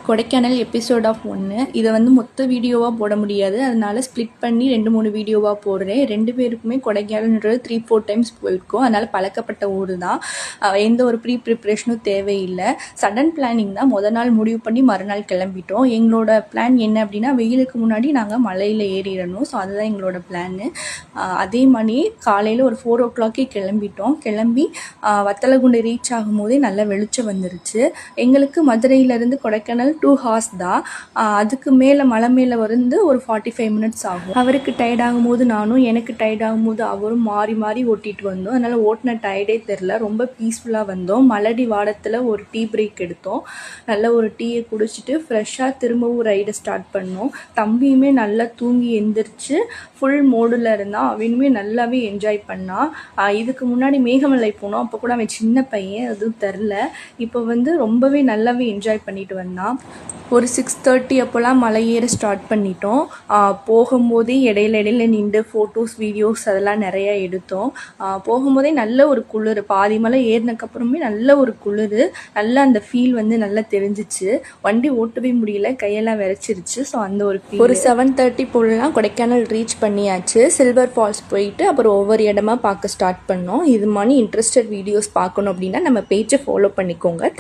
Kodaikanal episode of 1 இதை வந்து மொத்த வீடியோவாக போட முடியாது, அதனால் ஸ்ப்ளிட் பண்ணி 2-3 வீடியோவாக போடுறேன். 2 பேருக்குமே கொடைக்கானல்ன்றது 3-4 டைம்ஸ் போயிருக்கோம். அதனால் பழக்கப்பட்ட ஊர் தான். எந்த ஒரு ப்ரிப்ரேஷனும் தேவையில்லை. சடன் பிளானிங் தான். நாள் முடிவு பண்ணி மறுநாள் கிளம்பிட்டோம். எங்களோட பிளான் என்ன அப்படின்னா, வெயிலுக்கு முன்னாடி நாங்கள் மலையில் ஏறிடணும். ஸோ அதுதான் எங்களோட பிளான்னு. அதே மாதிரி காலையில் ஒரு 4 o'clock கிளம்பிட்டோம். கிளம்பி வத்தலகுண்டு ரீச் ஆகும்போதே நல்லா வெளிச்சம் வந்துருச்சு. எங்களுக்கு மதுரையிலேருந்து கொடைக்கானல் 2 hours தான். அதுக்கு மேலே மலை மேலே வந்து ஒரு 45 minutes ஆகும். அவருக்கு டயர்ட் ஆகும்போது நானும், எனக்கு டயர்ட் ஆகும்போது அவரும் மாறி மாறி ஓட்டிகிட்டு வந்தோம். அதனால் ஓட்டின டயர்டே தெரில. ரொம்ப பீஸ்ஃபுல்லாக வந்தோம். மலடி வாடத்தில் ஒரு டீ பிரேக் எடுத்தோம். நல்ல ஒரு டீயை குடிச்சிட்டு ஃப்ரெஷ்ஷாக திரும்பவும் ரைடை ஸ்டார்ட் பண்ணோம். தம்பியுமே நல்லா தூங்கி எந்திரிச்சு ஃபுல் மோடில் இருந்தான். அவனுமே நல்லாவே என்ஜாய் பண்ணான். இதுக்கு முன்னாடி மேகமலை போனோம். அப்போ கூட அவன் சின்ன பையன், எதுவும் தெரில. இப்போ வந்து ரொம்பவே நல்லாவே என்ஜாய் பண்ணிட்டு வந்தான். ஒரு 6:30 அப்போலாம் மலை ஏற ஸ்டார்ட் பண்ணிட்டோம். போகும்போதே இடையில நின்று ஃபோட்டோஸ் வீடியோஸ் அதெல்லாம் நிறையா எடுத்தோம். போகும்போதே நல்ல ஒரு குளிர், பாதி மலை ஏறினக்கப்புறமே நல்ல ஒரு குளிர், நல்லா அந்த ஃபீல் வந்து நல்லா தெரிஞ்சிச்சு. வண்டி ஓட்டவே முடியல, கையெல்லாம் விரைச்சிருச்சு. ஸோ அந்த ஒரு 7:30 போலலாம் கொடைக்கானல் ரீச் பண்ணியாச்சு. சில்வர் ஃபால்ஸ் போயிட்டு அப்புறம் ஒவ்வொரு இடமா பார்க்க ஸ்டார்ட் பண்ணோம். இது மாதிரி இன்ட்ரெஸ்டட் வீடியோஸ் பார்க்கணும் அப்படின்னா நம்ம பேஜை ஃபாலோ பண்ணிக்கோங்க.